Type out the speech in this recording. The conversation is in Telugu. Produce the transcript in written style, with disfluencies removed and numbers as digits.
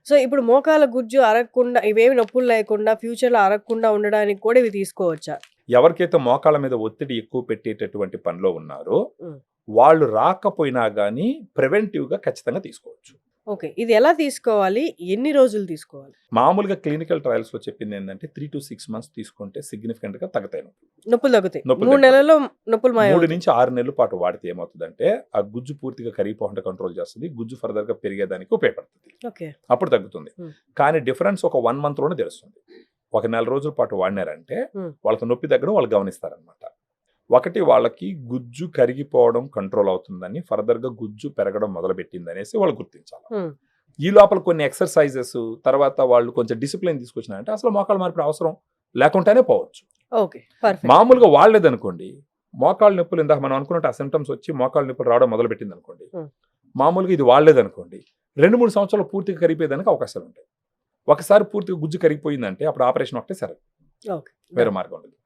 సో, ఇప్పుడు మోకాళ్ళ గుజ్జు అరగకుండా ఇవేవి నొప్పులు లేకుండా ఫ్యూచర్‌లో అరగకుండా ఉండడానికి కూడా ఇవి తీసుకోవచ్చా? ఎవరికైతే మోకాళ్ళ మీద ఒత్తిడి ఎక్కువ పెట్టేటటువంటి పనిలో ఉన్నారో హ్మ్. వాళ్ళు రాకపోయినా గానీ ప్రివెంటివ్‌గా ఖచ్చితంగా తీసుకోవచ్చు. ఓకే. ఇది ఎలా తీసుకోవాలి? ఎన్ని రోజులు తీసుకోవాలి? మామూలుగా క్లినికల్ ట్రయల్స్‌లో చెప్పిందేందంటే 3-6 మంత్స్ తీసుకుంటే సిగ్నిఫికెంట్‌గా తగ్గుతాయి నొప్పులు. నొప్పులు తగ్గుతాయి. నొప్పులు 3 నెలల్లో నొప్పులు 3 మాయమవుతాయి. నుంచి 6 నెలల పాటు వాడితే ఏమవుతదంటే, ఆ గుజ్జు పూర్తిగా కరిగిపోకుండా కంట్రోల్ చేస్తది. గుజ్జు ఫర్దర్‌గా పెరిగేదానికి ఉపయోగపడుతది. ఓకే. అప్పుడు తగ్గుతుంది. హ్మ్. కానీ డిఫరెన్స్ ఒక 1 మంత్‌లోనే తెలుస్తుంది. ఒక నెల రోజుల పాటు వాడినారంటే హ్మ్. వాళ్ళకి నొప్పి తగ్గడం వాళ్ళు గమనిస్తారనమాట. ఒకటి వాళ్ళకి గుజ్జు కరిగిపోవడం కంట్రోల్ అవుతుందని, ఫర్దర్‌గా గుజ్జు పెరగడం మొదలుపెట్టిందనేసి వాళ్ళు గుర్తించాలి. హ్మ్. ఈ లోపల కొన్ని ఎక్సర్‌సైజెస్ తర్వాత వాళ్ళు కొంచెం డిసిప్లిన్ తీసుకొచ్చినారంటే అసలు మోకాళ్ళ మార్పిడి అవసరం లేకుండానే పోవచ్చు. ఓకే. పర్ఫెక్ట్. మామూలుగా వాడలేదనుకోండి, మోకాళ్ళ నొప్పులు ఇందాక మనం అనుకున్నట్టు ఆ సింప్టమ్స్ వచ్చి మోకాళ్ళ నొప్పులు రావడం మొదలుపెట్టిందనుకోండి, హ్మ్. మామూలుగా ఇది వాడలేదనుకోండి, 2-3 సంవత్సరాలు పూర్తిగా కరిగిపోయేదానికి అవకాశాలుంటాయి. ఒకసారి పూర్తిగా గుజ్జు కరిగిపోయిందంటే అప్పుడు ఆపరేషన్ ఒకటే సరే. ఓకే. వేరే డన్. మార్గం ఉండదు.